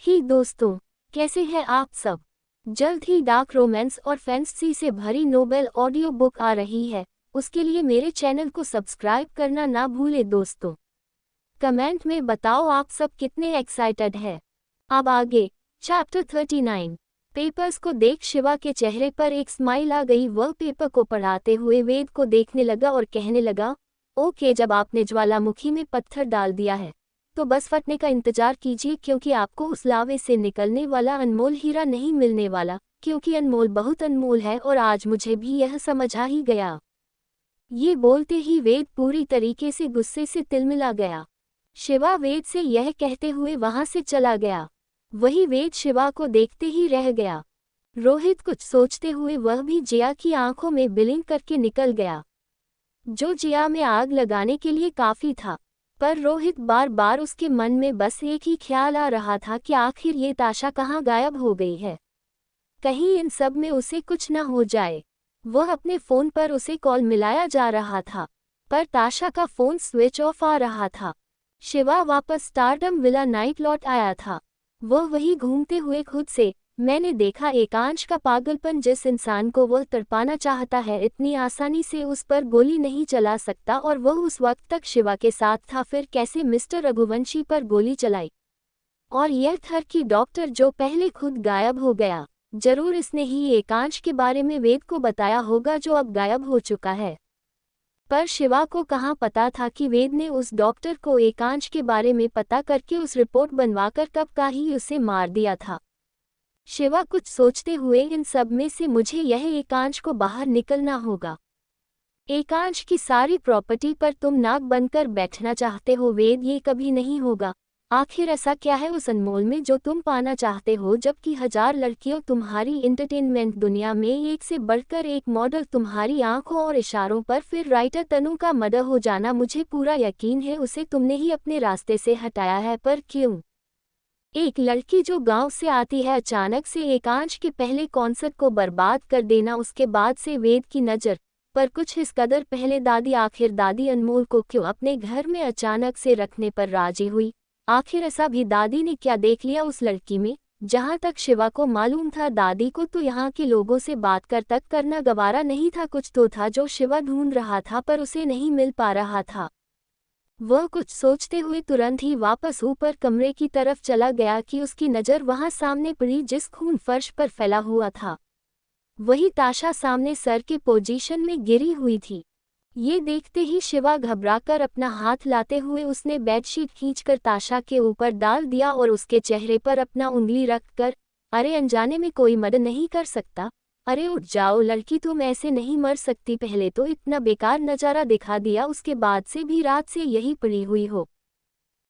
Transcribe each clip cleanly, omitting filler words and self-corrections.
ही दोस्तों, कैसे हैं आप सब। जल्द ही डार्क रोमांस और फैंटेसी से भरी नोवेल ऑडियो बुक आ रही है। उसके लिए मेरे चैनल को सब्सक्राइब करना ना भूलें दोस्तों। कमेंट में बताओ आप सब कितने एक्साइटेड हैं। अब आगे चैप्टर 39। पेपर्स को देख शिवा के चेहरे पर एक स्माइल आ गई। वह पेपर को पढ़ाते हुए वेद को देखने लगा और कहने लगा, ओके, जब आपने ज्वालामुखी में पत्थर डाल दिया है तो बस फटने का इंतजार कीजिए, क्योंकि आपको उस लावे से निकलने वाला अनमोल हीरा नहीं मिलने वाला, क्योंकि अनमोल बहुत अनमोल है और आज मुझे भी यह समझ आ ही गया। ये बोलते ही वेद पूरी तरीके से गुस्से से तिलमिला गया। शिवा वेद से यह कहते हुए वहां से चला गया। वही वेद शिवा को देखते ही रह गया। रोहित कुछ सोचते हुए वह भी जिया की आंखों में बिलिंग करके निकल गया, जो जिया में आग लगाने के लिए काफी था। पर रोहित बार बार उसके मन में बस एक ही ख्याल आ रहा था कि आखिर ये ताशा कहाँ गायब हो गई है। कहीं इन सब में उसे कुछ न हो जाए। वह अपने फ़ोन पर उसे कॉल मिलाया जा रहा था, पर ताशा का फ़ोन स्विच ऑफ आ रहा था। शिवा वापस स्टारडम विला नाइट लौट आया था। वह वही घूमते हुए खुद से, मैंने देखा एकांश का पागलपन, जिस इंसान को वह तड़पाना चाहता है इतनी आसानी से उस पर गोली नहीं चला सकता, और वह उस वक्त तक शिवा के साथ था, फिर कैसे मिस्टर रघुवंशी पर गोली चलाई। और यह थर की डॉक्टर जो पहले खुद गायब हो गया, जरूर इसने ही एकांश के बारे में वेद को बताया होगा जो अब गायब हो चुका है। पर शिवा को कहाँ पता था कि वेद ने उस डॉक्टर को एकांश के बारे में पता करके उस रिपोर्ट बनवाकर कब का ही उसे मार दिया था। शिवा कुछ सोचते हुए, इन सब में से मुझे यह एकांश को बाहर निकलना होगा। एकांश की सारी प्रॉपर्टी पर तुम नाक बनकर बैठना चाहते हो वेद, ये कभी नहीं होगा। आखिर ऐसा क्या है उस अनमोल में जो तुम पाना चाहते हो, जबकि 1000 लड़कियों तुम्हारी एंटरटेनमेंट दुनिया में एक से बढ़कर एक मॉडल तुम्हारी आंखों और इशारों पर, फिर राइटर तनु का मर्डर हो जाना, मुझे पूरा यकीन है उसे तुमने ही अपने रास्ते से हटाया है। पर क्यों? एक लड़की जो गांव से आती है अचानक से एकांश के पहले कॉन्सर्ट को बर्बाद कर देना, उसके बाद से वेद की नज़र पर कुछ इस कदर पहले दादी, आखिर दादी अनमोल को क्यों अपने घर में अचानक से रखने पर राजी हुई। आखिर ऐसा भी दादी ने क्या देख लिया उस लड़की में। जहां तक शिवा को मालूम था, दादी को तो यहाँ के लोगों से बात कर तक करना गवारा नहीं था। कुछ तो था जो शिवा ढूंढ रहा था पर उसे नहीं मिल पा रहा था। वह कुछ सोचते हुए तुरंत ही वापस ऊपर कमरे की तरफ चला गया कि उसकी नज़र वहां सामने पड़ी जिस खून फर्श पर फैला हुआ था। वही ताशा सामने सर के पोजीशन में गिरी हुई थी। ये देखते ही शिवा घबराकर अपना हाथ लाते हुए उसने बेडशीट खींचकर ताशा के ऊपर डाल दिया और उसके चेहरे पर अपना उंगली रखकर, अरे अनजाने में कोई मर्डर नहीं कर सकता। अरे उठ जाओ लड़की, तुम ऐसे नहीं मर सकती। पहले तो इतना बेकार नज़ारा दिखा दिया, उसके बाद से भी रात से यही पड़ी हुई हो।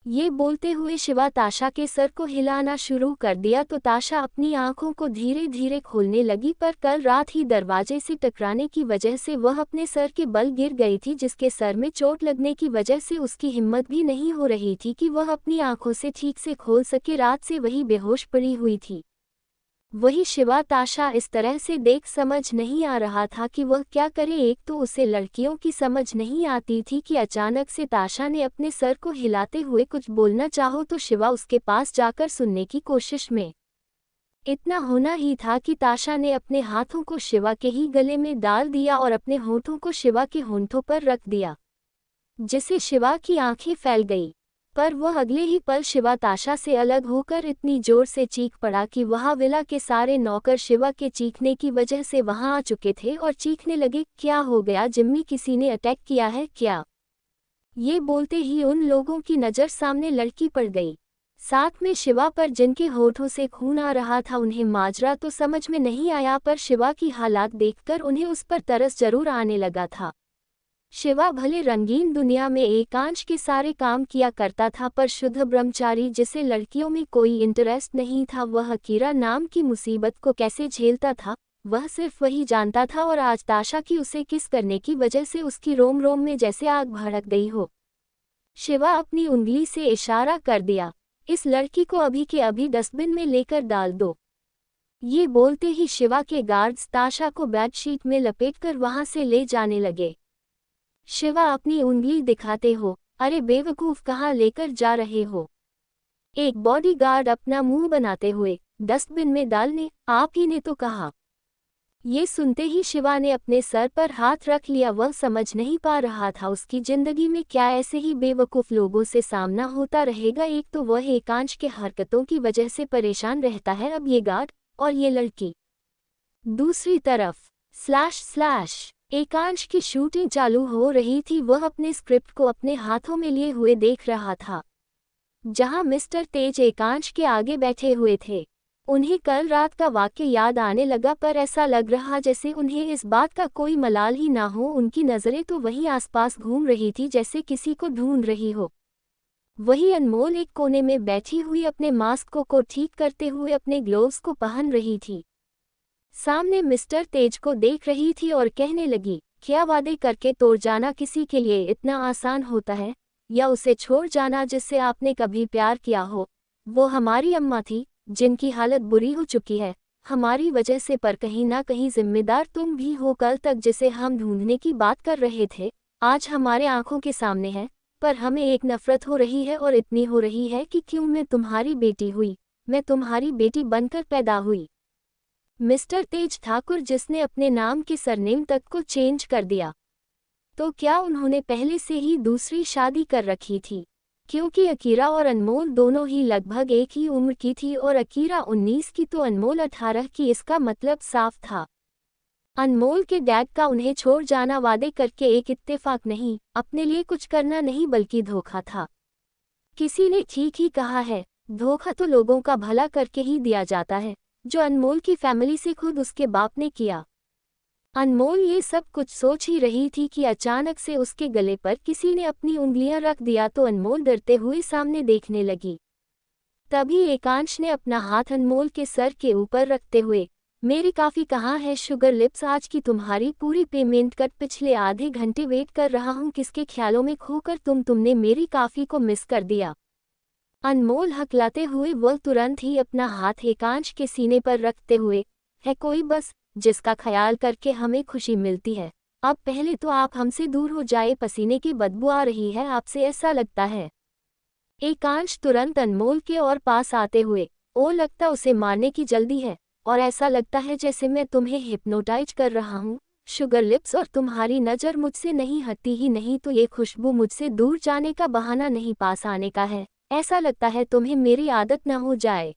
ये बोलते हुए शिवा ताशा के सर को हिलाना शुरू कर दिया तो ताशा अपनी आंखों को धीरे धीरे खोलने लगी, पर कल रात ही दरवाजे से टकराने की वजह से वह अपने सर के बल गिर गई थी, जिसके सर में चोट लगने की वजह से उसकी हिम्मत भी नहीं हो रही थी कि वह अपनी आंखों से ठीक से खोल सके। रात से वही बेहोश पड़ी हुई थी। वही शिवा ताशा इस तरह से देख समझ नहीं आ रहा था कि वह क्या करे। एक तो उसे लड़कियों की समझ नहीं आती थी कि अचानक से ताशा ने अपने सर को हिलाते हुए कुछ बोलना चाहो तो शिवा उसके पास जाकर सुनने की कोशिश में। इतना होना ही था कि ताशा ने अपने हाथों को शिवा के ही गले में डाल दिया और अपने होठों को शिवा के होंठों पर रख दिया, जिससे शिवा की आंखें फैल गई। पर वह अगले ही पल शिवा ताशा से अलग होकर इतनी जोर से चीख पड़ा कि वहां विला के सारे नौकर शिवा के चीखने की वजह से वहां आ चुके थे और चीखने लगे, क्या हो गया जिम्मी, किसी ने अटैक किया है क्या? ये बोलते ही उन लोगों की नज़र सामने लड़की पड़ गई, साथ में शिवा पर, जिनके होठों से खून आ रहा था। उन्हें माजरा तो समझ में नहीं आया, पर शिवा की हालात देखकर उन्हें उस पर तरस जरूर आने लगा था। शिवा भले रंगीन दुनिया में एकांश के सारे काम किया करता था, पर शुद्ध ब्रह्मचारी जिसे लड़कियों में कोई इंटरेस्ट नहीं था, वह कीरा नाम की मुसीबत को कैसे झेलता था वह सिर्फ वही जानता था। और आज ताशा की उसे किस करने की वजह से उसकी रोम रोम में जैसे आग भड़क गई हो। शिवा अपनी उंगली से इशारा कर दिया, इस लड़की को अभी के अभी डस्टबिन में लेकर डाल दो। ये बोलते ही शिवा के गार्ड्स ताशा को बेडशीट में लपेटकर वहां से ले जाने लगे। शिवा अपनी उंगली दिखाते हो, अरे बेवकूफ, कहाँ लेकर जा रहे हो? एक बॉडीगार्ड अपना मुंह बनाते हुए डस्टबिन में डालने, आप ही ने तो कहा। ये सुनते ही शिवा ने अपने सर पर हाथ रख लिया। वह समझ नहीं पा रहा था उसकी जिंदगी में क्या ऐसे ही बेवकूफ़ लोगों से सामना होता रहेगा। एक तो वह एकांश के हरकतों की वजह से परेशान रहता है, अब ये गार्ड और ये लड़की। दूसरी तरफ / एकांश की शूटिंग चालू हो रही थी। वह अपने स्क्रिप्ट को अपने हाथों में लिए हुए देख रहा था, जहां मिस्टर तेज एकांश के आगे बैठे हुए थे। उन्हें कल रात का वाक्य याद आने लगा, पर ऐसा लग रहा जैसे उन्हें इस बात का कोई मलाल ही ना हो। उनकी नज़रें तो वहीं आसपास घूम रही थी जैसे किसी को ढूंढ रही हो। वही अनमोल एक कोने में बैठी हुई अपने मास्क को ठीक करते हुए अपने ग्लोव्स को पहन रही थी। सामने मिस्टर तेज को देख रही थी और कहने लगी, क्या वादे करके तोड़ जाना किसी के लिए इतना आसान होता है, या उसे छोड़ जाना जिससे आपने कभी प्यार किया हो। वो हमारी अम्मा थी, जिनकी हालत बुरी हो चुकी है हमारी वजह से, पर कहीं ना कहीं जिम्मेदार तुम भी हो। कल तक जिसे हम ढूंढने की बात कर रहे थे, आज हमारे आंखों के सामने है, पर हमें एक नफरत हो रही है, और इतनी हो रही है कि क्यों मैं तुम्हारी बेटी हुई, मैं तुम्हारी बेटी बनकर पैदा हुई। मिस्टर तेज ठाकुर, जिसने अपने नाम के सरनेम तक को चेंज कर दिया। तो क्या उन्होंने पहले से ही दूसरी शादी कर रखी थी? क्योंकि अकीरा और अनमोल दोनों ही लगभग एक ही उम्र की थी, और अकीरा 19 की तो अनमोल 18 की। इसका मतलब साफ था, अनमोल के डैड का उन्हें छोड़ जाना वादे करके एक इत्तेफाक नहीं, अपने लिए कुछ करना नहीं, बल्कि धोखा था। किसी ने ठीक ही कहा है, धोखा तो लोगों का भला करके ही दिया जाता है, जो अनमोल की फैमिली से खुद उसके बाप ने किया। अनमोल ये सब कुछ सोच ही रही थी कि अचानक से उसके गले पर किसी ने अपनी उंगलियां रख दिया, तो अनमोल डरते हुए सामने देखने लगी। तभी एकांश ने अपना हाथ अनमोल के सर के ऊपर रखते हुए, मेरी काफ़ी कहाँ है शुगर लिप्स, आज की तुम्हारी पूरी पेमेंट कट, पिछले आधे घंटे वेट कर रहा हूँ, किसके ख्यालों में खोकर तुमने मेरी काफ़ी को मिस कर दिया। अनमोल हकलाते हुए वह तुरंत ही अपना हाथ एकांश के सीने पर रखते हुए, है कोई बस जिसका ख्याल करके हमें खुशी मिलती है। अब पहले तो आप हमसे दूर हो जाए, पसीने की बदबू आ रही है आपसे, ऐसा लगता है। एकांश तुरंत अनमोल के और पास आते हुए, ओ लगता उसे मारने की जल्दी है, और ऐसा लगता है जैसे मैं तुम्हें हिप्नोटाइज कर रहा हूँ शुगर लिप्स, और तुम्हारी नज़र मुझसे नहीं हटती ही नहीं, तो ये खुशबू मुझसे दूर जाने का बहाना नहीं, पास आने का है। ऐसा लगता है तुम्हें मेरी आदत न हो जाए।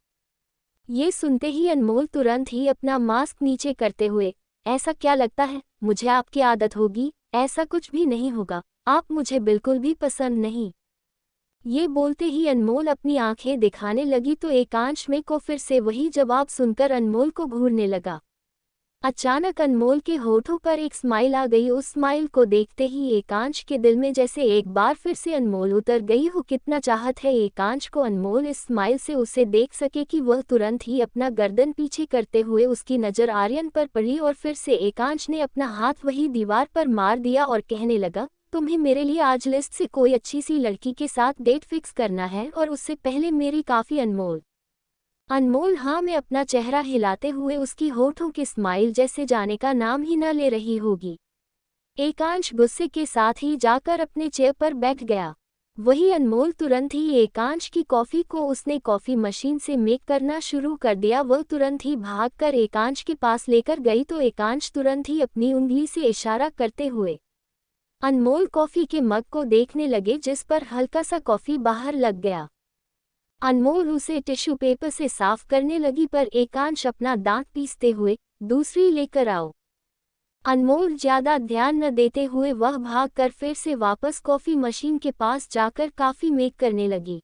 ये सुनते ही अनमोल तुरंत ही अपना मास्क नीचे करते हुए, ऐसा क्या लगता है मुझे आपकी आदत होगी? ऐसा कुछ भी नहीं होगा, आप मुझे बिल्कुल भी पसंद नहीं। ये बोलते ही अनमोल अपनी आंखें दिखाने लगी, तो एकांश में को फिर से वही जवाब सुनकर अनमोल को घूरने लगा। अचानक अनमोल के होठों पर एक स्माइल आ गई। उस स्माइल को देखते ही एकांश के दिल में जैसे एक बार फिर से अनमोल उतर गई हो। कितना चाहत है एकांश को अनमोल इस स्माइल से उसे देख सके कि वह तुरंत ही अपना गर्दन पीछे करते हुए उसकी नज़र आर्यन पर पड़ी, और फिर से एकांश ने अपना हाथ वही दीवार पर मार दिया और कहने लगा, तुम्हें मेरे लिए आज लिस्ट से कोई अच्छी सी लड़की के साथ डेट फिक्स करना है, और उससे पहले मेरी काफ़ी। अनमोल हाँ में अपना चेहरा हिलाते हुए उसकी होठों की स्माइल जैसे जाने का नाम ही न ले रही होगी। एकांश गुस्से के साथ ही जाकर अपने चेयर पर बैठ गया। वही अनमोल तुरंत ही एकांश की कॉफ़ी को उसने कॉफ़ी मशीन से मेक करना शुरू कर दिया। वह तुरंत ही भागकर एकांश के पास लेकर गई, तो एकांश तुरंत ही अपनी उंगली से इशारा करते हुए अनमोल कॉफ़ी के मग को देखने लगे, जिस पर हल्का सा कॉफ़ी बाहर लग गया। अनमोल उसे टिश्यू पेपर से साफ करने लगी, पर एकांश अपना दांत पीसते हुए, दूसरी लेकर आओ। अनमोल ज्यादा ध्यान न देते हुए वह भागकर फिर से वापस कॉफ़ी मशीन के पास जाकर काफ़ी मेक करने लगी।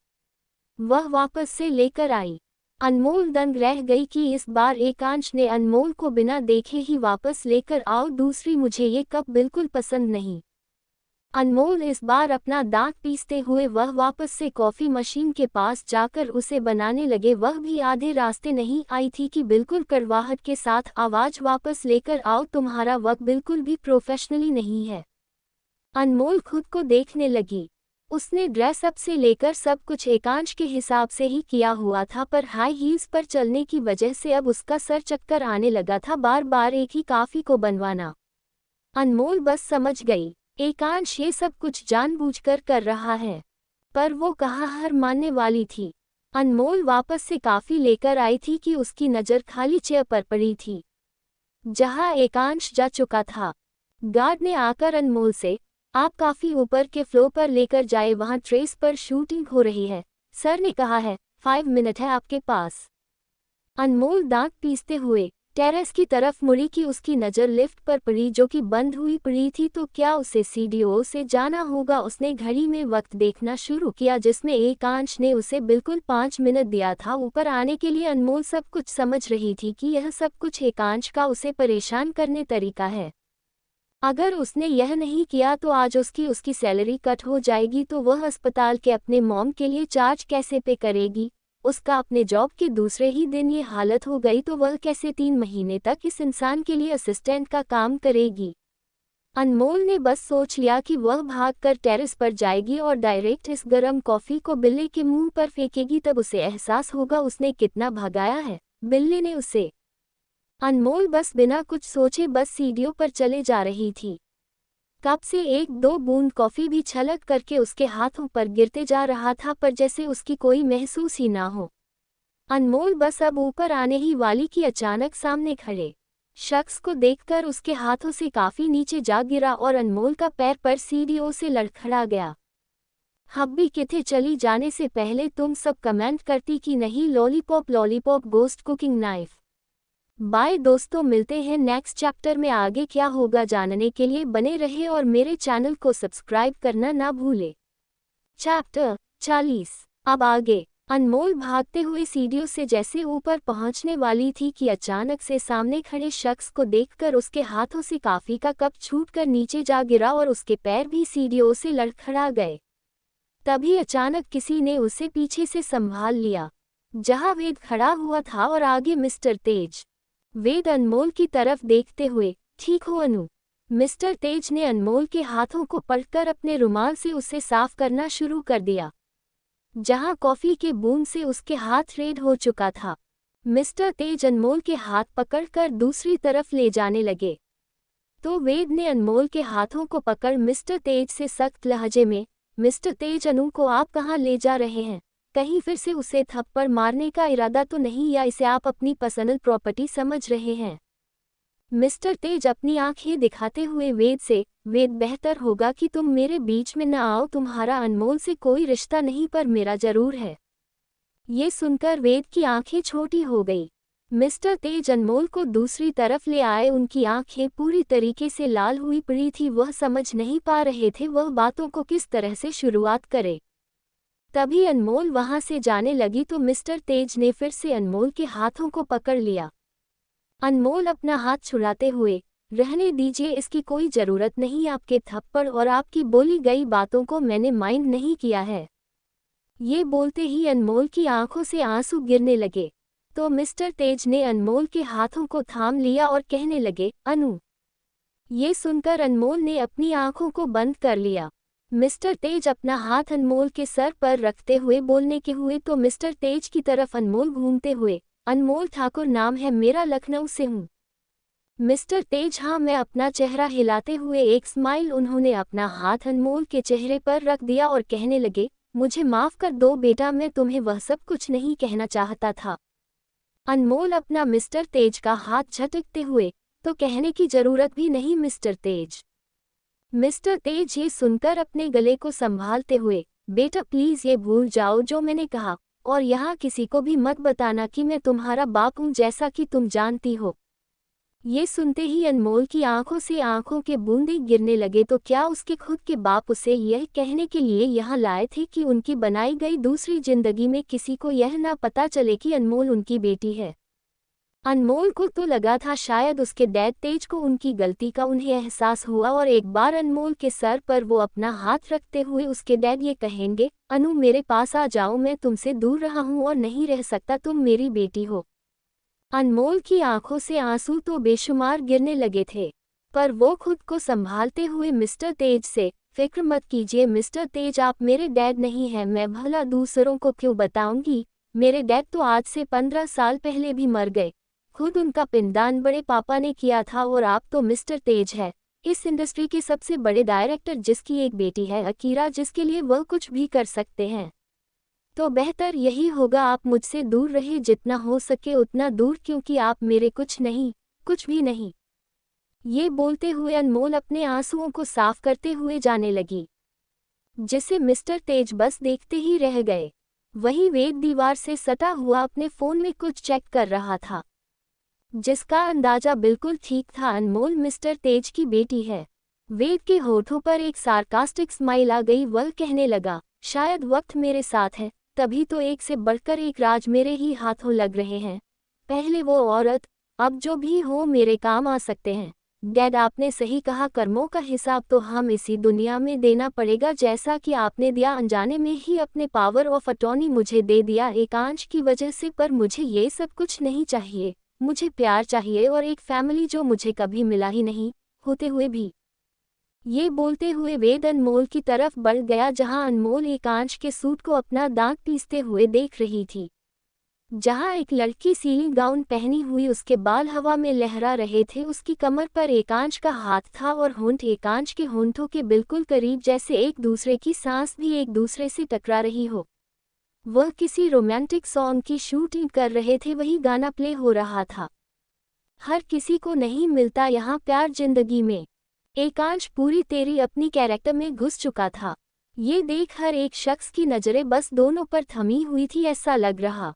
वह वापस से लेकर आई। अनमोल दंग रह गई कि इस बार एकांश ने अनमोल को बिना देखे ही वापस लेकर आओ दूसरी, मुझे ये कप बिल्कुल पसंद नहीं। अनमोल इस बार अपना दांत पीसते हुए वह वापस से कॉफ़ी मशीन के पास जाकर उसे बनाने लगे। वह भी आधे रास्ते नहीं आई थी कि बिल्कुल कड़वाहट के साथ आवाज़, वापस लेकर आओ, तुम्हारा वक्त बिल्कुल भी प्रोफेशनली नहीं है। अनमोल खुद को देखने लगी। उसने ड्रेसअप से लेकर सब कुछ एकांश के हिसाब से ही किया हुआ था, पर हाई हील्स पर चलने की वजह से अब उसका सर चक्कर आने लगा था बार बार एक ही काफ़ी को बनवाना। अनमोल बस समझ गई, एकांश ये सब कुछ जानबूझकर कर रहा है, पर वो कहाँ हार मानने वाली थी। अनमोल वापस से काफी लेकर आई थी कि उसकी नज़र खाली चेयर पर पड़ी थी जहां एकांश जा चुका था। गार्ड ने आकर अनमोल से, आप काफी ऊपर के फ्लोर पर लेकर जाए, वहां ट्रेस पर शूटिंग हो रही है। सर ने कहा है 5 मिनट है आपके पास। अनमोल दांत पीसते हुए टेरेस की तरफ मुड़ी कि उसकी नज़र लिफ्ट पर पड़ी जो कि बंद हुई पड़ी थी। तो क्या उसे सीढ़ियों से जाना होगा? उसने घड़ी में वक्त देखना शुरू किया जिसमें एकांश ने उसे बिल्कुल 5 मिनट दिया था ऊपर आने के लिए। अनमोल सब कुछ समझ रही थी कि यह सब कुछ एकांश का उसे परेशान करने तरीका है। अगर उसने यह नहीं किया तो आज उसकी सैलरी कट हो जाएगी। तो वह अस्पताल के अपने मॉम के लिए चार्ज कैसे पे करेगी? उसका अपने जॉब के दूसरे ही दिन ये हालत हो गई तो वह कैसे 3 महीने तक इस इंसान के लिए असिस्टेंट का काम करेगी? अनमोल ने बस सोच लिया कि वह भागकर टेरेस पर जाएगी और डायरेक्ट इस गर्म कॉफी को बिल्ली के मुंह पर फेंकेगी। तब उसे एहसास होगा उसने कितना भगाया है बिल्ली ने उसे। अनमोल बस बिना कुछ सोचे बस सीढ़ियों पर चले जा रही थी। कप से 1-2 बूंद कॉफी भी छलक करके उसके हाथों पर गिरते जा रहा था पर जैसे उसकी कोई महसूस ही ना हो। अनमोल बस अब ऊपर आने ही वाली कि अचानक सामने खड़े शख्स को देखकर उसके हाथों से काफी नीचे जा गिरा और अनमोल का पैर पर सीढ़ियों से लड़खड़ा गया। हब्बी किथे चली जाने से पहले तुम सब कमेंट करती कि नहीं lollipop lollipop ghost cooking knife. Bye दोस्तों, मिलते हैं नेक्स्ट चैप्टर में। आगे क्या होगा जानने के लिए बने रहे और मेरे चैनल को सब्सक्राइब करना ना भूले। चैप्टर 40। अब आगे। अनमोल भागते हुए सीढ़ियों से जैसे ऊपर पहुंचने वाली थी कि अचानक से सामने खड़े शख्स को देखकर उसके हाथों से कॉफी का कप छूटकर नीचे जा गिरा और उसके पैर भी सीढ़ियों से लड़खड़ा गए। तभी अचानक किसी ने उसे पीछे से संभाल लिया जहां वेद खड़ा हुआ था और आगे मिस्टर तेज। वेद अनमोल की तरफ देखते हुए, ठीक हो अनु? मिस्टर तेज ने अनमोल के हाथों को पकड़कर अपने रुमाल से उसे साफ करना शुरू कर दिया जहां कॉफी के बूंद से उसके हाथ रेड हो चुका था। मिस्टर तेज अनमोल के हाथ पकड़कर दूसरी तरफ ले जाने लगे तो वेद ने अनमोल के हाथों को पकड़ मिस्टर तेज से सख्त लहजे में, मिस्टर तेज अनु को आप कहाँ ले जा रहे हैं? कहीं फिर से उसे थप्पड़ मारने का इरादा तो नहीं, या इसे आप अपनी पर्सनल प्रॉपर्टी समझ रहे हैं? मिस्टर तेज अपनी आंखें दिखाते हुए वेद से, वेद बेहतर होगा कि तुम मेरे बीच में न आओ, तुम्हारा अनमोल से कोई रिश्ता नहीं पर मेरा जरूर है। ये सुनकर वेद की आंखें छोटी हो गई। मिस्टर तेज अनमोल को दूसरी तरफ ले आए, उनकी आंखें पूरी तरीके से लाल हुई पड़ी थी। वह समझ नहीं पा रहे थे वह बातों को किस तरह से शुरुआत करे। तभी अनमोल वहां से जाने लगी तो मिस्टर तेज ने फिर से अनमोल के हाथों को पकड़ लिया। अनमोल अपना हाथ छुड़ाते हुए, रहने दीजिए, इसकी कोई जरूरत नहीं, आपके थप्पड़ और आपकी बोली गई बातों को मैंने माइंड नहीं किया है। ये बोलते ही अनमोल की आंखों से आंसू गिरने लगे तो मिस्टर तेज ने अनमोल के हाथों को थाम लिया और कहने लगे, अनु। ये सुनकर अनमोल ने अपनी आंखों को बंद कर लिया। मिस्टर तेज अपना हाथ अनमोल के सर पर रखते हुए बोलने के हुए तो मिस्टर तेज की तरफ अनमोल घूमते हुए, अनमोल ठाकुर नाम है मेरा, लखनऊ से हूँ। मिस्टर तेज, हाँ, मैं अपना चेहरा हिलाते हुए एक स्माइल। उन्होंने अपना हाथ अनमोल के चेहरे पर रख दिया और कहने लगे, मुझे माफ कर दो बेटा, मैं तुम्हें वह सब कुछ नहीं कहना चाहता था। अनमोल अपना मिस्टर तेज का हाथ झटकते हुए, तो कहने की जरूरत भी नहीं मिस्टर तेज। मिस्टर तेज ये सुनकर अपने गले को संभालते हुए, बेटा प्लीज ये भूल जाओ जो मैंने कहा, और यहाँ किसी को भी मत बताना कि मैं तुम्हारा बाप हूँ जैसा कि तुम जानती हो। ये सुनते ही अनमोल की आंखों से आंखों के बूंदे गिरने लगे। तो क्या उसके खुद के बाप उसे यह कहने के लिए यहाँ लाए थे कि उनकी बनाई गई दूसरी जिंदगी में किसी को यह ना पता चले कि अनमोल उनकी बेटी है? अनमोल को तो लगा था शायद उसके डैड तेज को उनकी गलती का उन्हें एहसास हुआ और एक बार अनमोल के सर पर वो अपना हाथ रखते हुए उसके डैड ये कहेंगे, अनु मेरे पास आ जाओ, मैं तुमसे दूर रहा हूँ और नहीं रह सकता, तुम मेरी बेटी हो। अनमोल की आंखों से आंसू तो बेशुमार गिरने लगे थे पर वो खुद को संभालते हुए मिस्टर तेज से, फिक्र मत कीजिए मिस्टर तेज, आप मेरे डैड नहीं हैं, मैं भला दूसरों को क्यों बताऊंगी, मेरे डैड तो आज से 15 साल पहले भी मर गए, खुद उनका पिंडदान बड़े पापा ने किया था। और आप तो मिस्टर तेज है इस इंडस्ट्री के सबसे बड़े डायरेक्टर जिसकी एक बेटी है अकीरा, जिसके लिए वह कुछ भी कर सकते हैं। तो बेहतर यही होगा आप मुझसे दूर रहे, जितना हो सके उतना दूर, क्योंकि आप मेरे कुछ भी नहीं। ये बोलते हुए अनमोल अपने आंसुओं को साफ करते हुए जाने लगी, जिसे मिस्टर तेज बस देखते ही रह गए। वहीं वेद दीवार से सटा हुआ अपने फोन में कुछ चेक कर रहा था, जिसका अंदाजा बिल्कुल ठीक था, अनमोल मिस्टर तेज की बेटी है। वेद के होठों पर एक सार्कास्टिक स्माइल आ गई। वह कहने लगा, शायद वक्त मेरे साथ है, तभी तो एक से बढ़कर एक राज मेरे ही हाथों लग रहे हैं। पहले वो औरत, अब जो भी हो मेरे काम आ सकते हैं। डैड, आपने सही कहा, कर्मों का हिसाब तो हम इसी दुनिया में देना पड़ेगा, जैसा कि आपने दिया। अनजाने में ही अपने पावर ऑफ अटॉर्नी मुझे दे दिया एकांश की वजह से, पर मुझे ये सब कुछ नहीं चाहिए। मुझे प्यार चाहिए और एक फैमिली जो मुझे कभी मिला ही नहीं, होते हुए भी। ये बोलते हुए वेद अनमोल की तरफ बढ़ गया, जहां अनमोल एकांश के सूट को अपना दांत पीसते हुए देख रही थी। जहां एक लड़की सीली गाउन पहनी हुई, उसके बाल हवा में लहरा रहे थे। उसकी कमर पर एकांश का हाथ था और होंठ एकांश के होंठों के बिल्कुल करीब, जैसे एक दूसरे की सांस भी एक दूसरे से टकरा रही हो। वह किसी रोमांटिक सॉन्ग की शूटिंग कर रहे थे, वही गाना प्ले हो रहा था। हर किसी को नहीं मिलता यहाँ प्यार जिंदगी में। एकांश पूरी तेरी अपनी कैरेक्टर में घुस चुका था। ये देख हर एक शख्स की नजरें बस दोनों पर थमी हुई थी। ऐसा लग रहा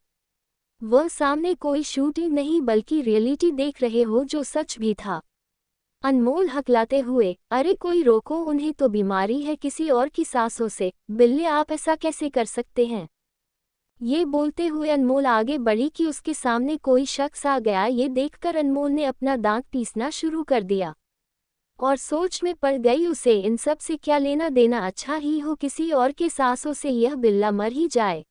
वह सामने कोई शूटिंग नहीं बल्कि रियलिटी देख रहे हो, जो सच भी था। अनमोल हकलाते हुए, अरे कोई रोको उन्हें, तो बीमारी है किसी और की सांसों से। बिल्ले, आप ऐसा कैसे कर सकते हैं? ये बोलते हुए अनमोल आगे बढ़ी कि उसके सामने कोई शख्स आ गया। ये देखकर अनमोल ने अपना दांत पीसना शुरू कर दिया और सोच में पड़ गई, उसे इन सब से क्या लेना देना, अच्छा ही हो किसी और के सांसों से यह बिल्ला मर ही जाए।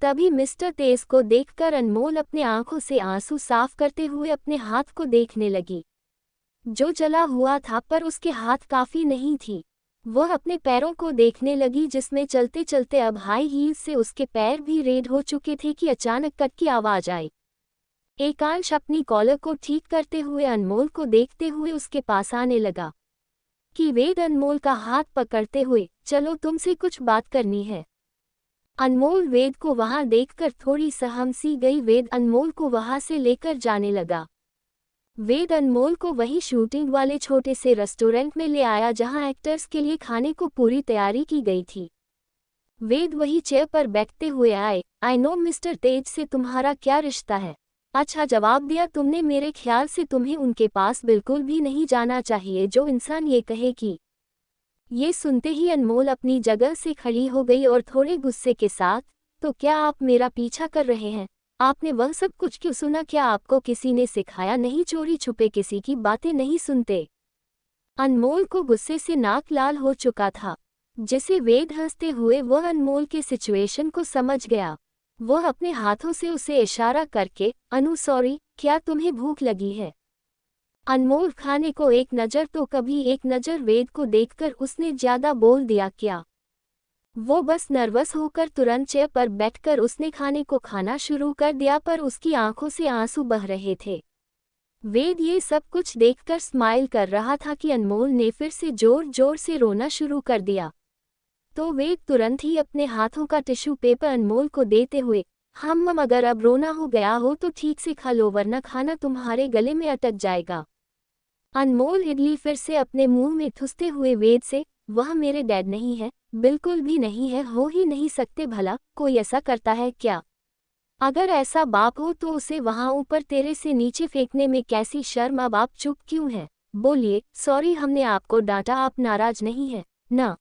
तभी मिस्टर तेज को देखकर अनमोल अपने आंखों से आंसू साफ करते हुए अपने हाथ को देखने लगी, जो जला हुआ था, पर उसके हाथ काफी नहीं थी। वह अपने पैरों को देखने लगी, जिसमें चलते चलते अब हाई हील्स से उसके पैर भी रेड हो चुके थे कि अचानक कट की आवाज आई। एकांश अपनी कॉलर को ठीक करते हुए अनमोल को देखते हुए उसके पास आने लगा कि वेद अनमोल का हाथ पकड़ते हुए, चलो तुमसे कुछ बात करनी है। अनमोल वेद को वहां देखकर थोड़ी सहम सी गई। वेद अनमोल को वहां से लेकर जाने लगा। वेद अनमोल को वही शूटिंग वाले छोटे से रेस्टोरेंट में ले आया, जहां एक्टर्स के लिए खाने को पूरी तैयारी की गई थी। वेद वही चेयर पर बैठते हुए आए, आई नो मिस्टर तेज से तुम्हारा क्या रिश्ता है? अच्छा जवाब दिया तुमने, मेरे ख्याल से तुम्हें उनके पास बिल्कुल भी नहीं जाना चाहिए जो इंसान ये कहे कि। ये सुनते ही अनमोल अपनी जगह से खड़ी हो गई और थोड़े गुस्से के साथ, तो क्या आप मेरा पीछा कर रहे हैं? आपने वह सब कुछ क्यों सुना? क्या आपको किसी ने सिखाया नहीं? चोरी छुपे किसी की बातें नहीं सुनते। अनमोल को गुस्से से नाक लाल हो चुका था, जिसे वेद हंसते हुए वह अनमोल के सिचुएशन को समझ गया। वह अपने हाथों से उसे इशारा करके, अनु सॉरी, क्या तुम्हें भूख लगी है? अनमोल खाने को एक नज़र तो कभी एक नज़र वेद को देखकर उसने ज्यादा बोल दिया क्या? वो बस नर्वस होकर तुरंत चेयर पर बैठकर उसने खाने को खाना शुरू कर दिया, पर उसकी आंखों से आंसू बह रहे थे। वेद ये सब कुछ देखकर स्माइल कर रहा था कि अनमोल ने फिर से जोर जोर से रोना शुरू कर दिया। तो वेद तुरंत ही अपने हाथों का टिश्यू पेपर अनमोल को देते हुए, मम अगर अब रोना हो गया हो तो ठीक से खा लो, वरना खाना तुम्हारे गले में अटक जाएगा। अनमोल इडली फिर से अपने मुंह में ठुसते हुए वेद से, वह मेरे डैड नहीं है, बिल्कुल भी नहीं है, हो ही नहीं सकते, भला कोई ऐसा करता है क्या? अगर ऐसा बाप हो तो उसे वहां ऊपर तेरे से नीचे फेंकने में कैसी शर्म। अब आप चुप क्यों हैं? बोलिए, सॉरी हमने आपको डांटा, आप नाराज नहीं है ना?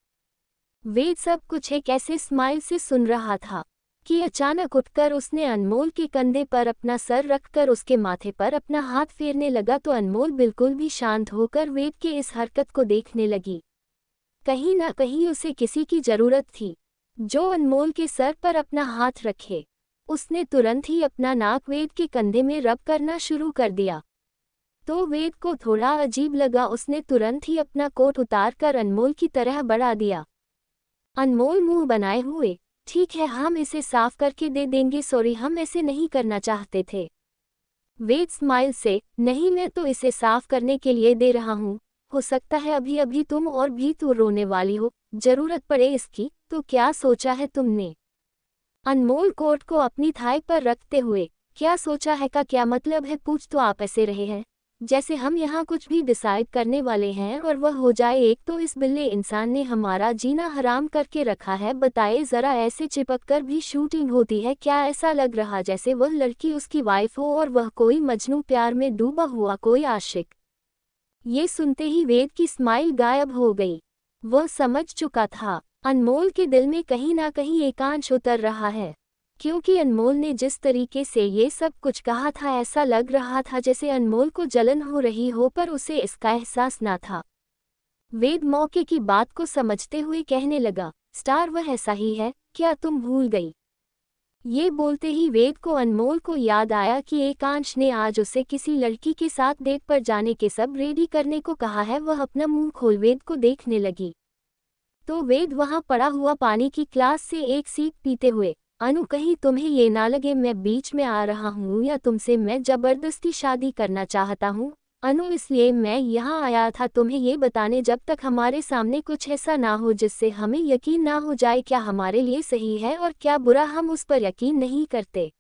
वेद सब कुछ एक ऐसे स्माइल से सुन रहा था कि अचानक उठकर उसने अनमोल के कंधे पर अपना सर रखकर उसके माथे पर अपना हाथ फेरने लगा, तो अनमोल बिल्कुल भी शांत होकर वेद के इस हरकत को देखने लगी। कहीं ना कहीं उसे किसी की जरूरत थी जो अनमोल के सर पर अपना हाथ रखे। उसने तुरंत ही अपना नाक वेद के कंधे में रब करना शुरू कर दिया, तो वेद को थोड़ा अजीब लगा। उसने तुरंत ही अपना कोट उतार कर अनमोल की तरह बढ़ा दिया। अनमोल मुंह बनाए हुए, ठीक है हम इसे साफ करके दे देंगे, सॉरी हम ऐसे नहीं करना चाहते थे। वेद स्माइल से, नहीं मैं तो इसे साफ करने के लिए दे रहा हूँ, हो सकता है अभी अभी तुम और भी तो रोने वाली हो, जरूरत पड़े इसकी, तो क्या सोचा है तुमने? अनमोल कोट को अपनी थाई पर रखते हुए, क्या सोचा है का क्या मतलब है, पूछ तो आप ऐसे रहे हैं जैसे हम यहाँ कुछ भी डिसाइड करने वाले हैं और वह हो जाए। एक तो इस बिल्ले इंसान ने हमारा जीना हराम करके रखा है, बताए जरा ऐसे चिपक कर भी शूटिंग होती है क्या? ऐसा लग रहा जैसे वह लड़की उसकी वाइफ हो और वह कोई मजनू, प्यार में डूबा हुआ कोई आशिक। ये सुनते ही वेद की स्माइल गायब हो गई। वह समझ चुका था अनमोल के दिल में कहीं ना कहीं एकांश उतर रहा है, क्योंकि अनमोल ने जिस तरीके से ये सब कुछ कहा था ऐसा लग रहा था जैसे अनमोल को जलन हो रही हो, पर उसे इसका एहसास ना था। वेद मौके की बात को समझते हुए कहने लगा, स्टार वह ऐसा ही है, क्या तुम भूल गई? ये बोलते ही वेद को अनमोल को याद आया कि एकांश ने आज उसे किसी लड़की के साथ डेट पर जाने के सब रेडी करने को कहा है। वह अपना मुंह खोल वेद को देखने लगी तो वेद वहां पड़ा हुआ पानी की ग्लास से एक सीप पीते हुए, अनु कहीं तुम्हें ये ना लगे मैं बीच में आ रहा हूँ या तुमसे मैं जबरदस्ती शादी करना चाहता हूँ। अनु इसलिए मैं यहाँ आया था तुम्हें ये बताने, जब तक हमारे सामने कुछ ऐसा ना हो जिससे हमें यकीन ना हो जाए क्या हमारे लिए सही है और क्या बुरा, हम उस पर यकीन नहीं करते।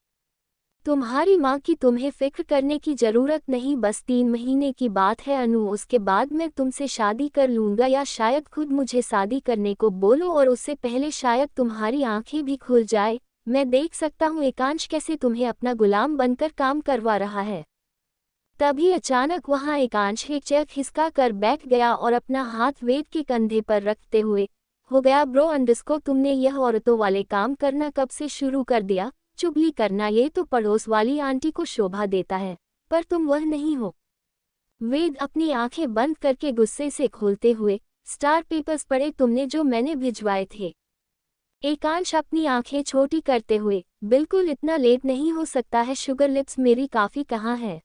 तुम्हारी माँ की तुम्हें फिक्र करने की जरूरत नहीं, बस 3 महीने की बात है अनु, उसके बाद मैं तुमसे शादी कर लूँगा या शायद खुद मुझे शादी करने को बोलो और उससे पहले शायद तुम्हारी आंखें भी खुल जाए। मैं देख सकता हूँ एकांश कैसे तुम्हें अपना गुलाम बनकर काम करवा रहा है। तभी अचानक वहाँ एकांश एक चेयर खिसका कर बैठ गया और अपना हाथ वेद के कंधे पर रखते हुए, हो गया ब्रो अंडस्को, तुमने यह औरतों वाले काम करना कब से शुरू कर दिया? चुगली करना ये तो पड़ोस वाली आंटी को शोभा देता है, पर तुम वह नहीं हो। वेद अपनी आंखें बंद करके गुस्से से खोलते हुए, स्टार पेपर्स पढ़े तुमने जो मैंने भिजवाए थे? एकांश अपनी आंखें छोटी करते हुए, बिल्कुल इतना लेट नहीं हो सकता है, शुगर लिप्स मेरी काफ़ी कहाँ है?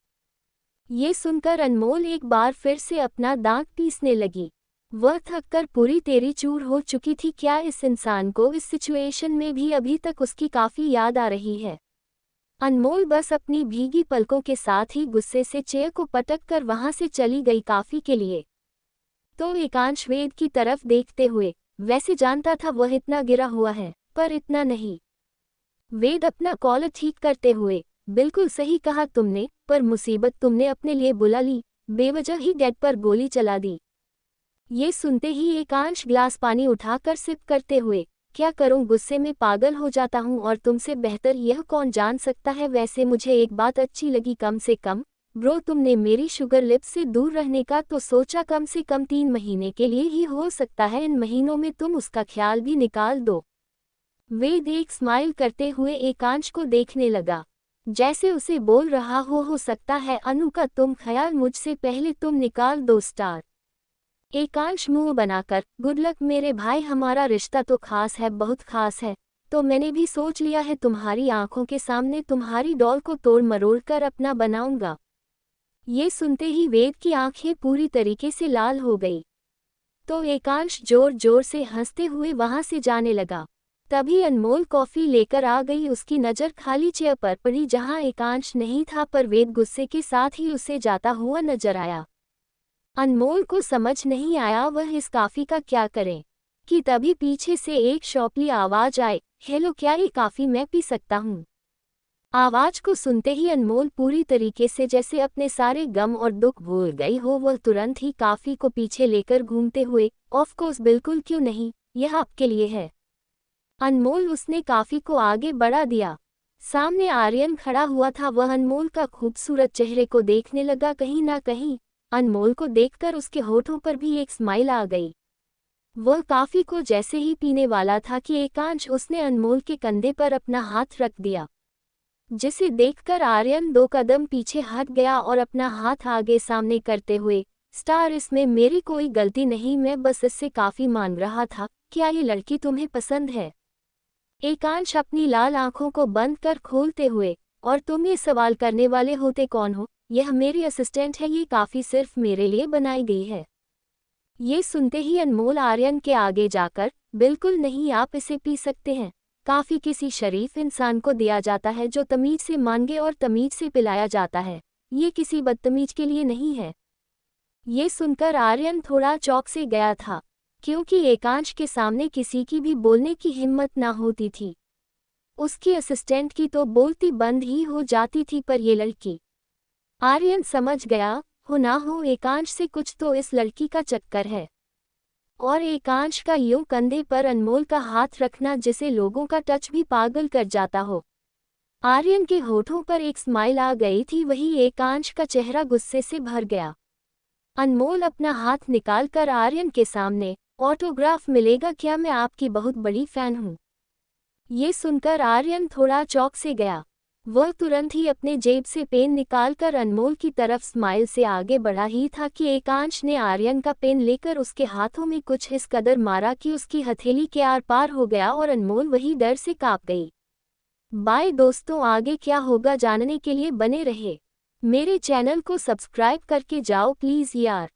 ये सुनकर अनमोल एक बार फिर से अपना दांत पीसने लगी। वह थककर पूरी तेरी चूर हो चुकी थी। क्या इस इंसान को इस सिचुएशन में भी अभी तक उसकी काफ़ी याद आ रही है? अनमोल बस अपनी भीगी पलकों के साथ ही गुस्से से चेयर को पटक कर वहां से चली गई काफ़ी के लिए। तो एकांश वेद की तरफ देखते हुए, वैसे जानता था वह इतना गिरा हुआ है, पर इतना नहीं। वेद अपना कॉलर ठीक करते हुए, बिल्कुल सही कहा तुमने, पर मुसीबत तुमने अपने लिए बुला ली, बेवजह ही डेड पर गोली चला दी। ये सुनते ही एकांश ग्लास पानी उठाकर सिप करते हुए, क्या करूं, गुस्से में पागल हो जाता हूं और तुमसे बेहतर यह कौन जान सकता है। वैसे मुझे एक बात अच्छी लगी, कम से कम ब्रो तुमने मेरी शुगर लिप्स से दूर रहने का तो सोचा, कम से कम 3 महीने के लिए ही हो सकता है, इन महीनों में तुम उसका ख्याल भी निकाल दो। वेद एक स्माइल करते हुए एकांश को देखने लगा, जैसे उसे बोल रहा हो सकता है अनु का तुम ख्याल मुझसे पहले तुम निकाल दो स्टार। एकांश मुंह बनाकर, गुड लक मेरे भाई, हमारा रिश्ता तो खास है, बहुत खास है, तो मैंने भी सोच लिया है तुम्हारी आंखों के सामने तुम्हारी डॉल को तोड़ मरोड़ कर अपना बनाऊंगा। ये सुनते ही वेद की आंखें पूरी तरीके से लाल हो गई। तो एकांश जोर जोर से हंसते हुए वहां से जाने लगा। तभी अनमोल कॉफी लेकर आ गई। उसकी नज़र खाली चेयर पर पड़ी जहां एकांश नहीं था, पर वेद गुस्से के साथ ही उसे जाता हुआ नजर आया। अनमोल को समझ नहीं आया वह इस कॉफी का क्या करे, कि तभी पीछे से एक शौपली आवाज आए, हेलो क्या ये कॉफी मैं पी सकता हूँ? आवाज को सुनते ही अनमोल पूरी तरीके से जैसे अपने सारे गम और दुख भूल गई हो। वह तुरंत ही कॉफी को पीछे लेकर घूमते हुए, ऑफ कोर्स बिल्कुल क्यों नहीं, यह आपके लिए है। अनमोल उसने कॉफी को आगे बढ़ा दिया। सामने आर्यन खड़ा हुआ था, वह अनमोल का खूबसूरत चेहरे को देखने लगा। कहीं ना कहीं अनमोल को देखकर उसके होठों पर भी एक स्माइल आ गई। वह कॉफी को जैसे ही पीने वाला था कि एकांश उसने अनमोल के कंधे पर अपना हाथ रख दिया, जिसे देखकर आर्यन 2 कदम पीछे हट गया और अपना हाथ आगे सामने करते हुए, स्टार इसमें मेरी कोई गलती नहीं, मैं बस इससे काफी मांग रहा था, क्या ये लड़की तुम्हें पसंद है? एकांश अपनी लाल आंखों को बंद कर खोलते हुए, और तुम ये सवाल करने वाले होते कौन हो? यह मेरी असिस्टेंट है, ये काफ़ी सिर्फ मेरे लिए बनाई गई है। ये सुनते ही अनमोल आर्यन के आगे जाकर, बिल्कुल नहीं, आप इसे पी सकते हैं, काफ़ी किसी शरीफ इंसान को दिया जाता है जो तमीज से मांगे और तमीज से पिलाया जाता है, ये किसी बदतमीज के लिए नहीं है। ये सुनकर आर्यन थोड़ा चौंक से गया था, क्योंकि एकांश के सामने किसी की भी बोलने की हिम्मत ना होती थी। उसकी असिस्टेंट की तो बोलती बंद ही हो जाती थी, पर ये लड़की। आर्यन समझ गया, हो ना हो एकांश से कुछ तो इस लड़की का चक्कर है। और एकांश का यूं कंधे पर अनमोल का हाथ रखना जिसे लोगों का टच भी पागल कर जाता हो। आर्यन के होठों पर एक स्माइल आ गई थी, वही एकांश का चेहरा गुस्से से भर गया। अनमोल अपना हाथ निकालकर आर्यन के सामने, ऑटोग्राफ मिलेगा क्या, मैं आपकी बहुत बड़ी फैन हूँ। ये सुनकर आर्यन थोड़ा चौंक से गया। वह तुरंत ही अपने जेब से पेन निकालकर अनमोल की तरफ स्माइल से आगे बढ़ा ही था कि एकांश ने आर्यन का पेन लेकर उसके हाथों में कुछ इस कदर मारा कि उसकी हथेली के आर पार हो गया और अनमोल वही डर से कांप गई। बाय दोस्तों, आगे क्या होगा जानने के लिए बने रहे। मेरे चैनल को सब्सक्राइब करके जाओ प्लीज़ यार।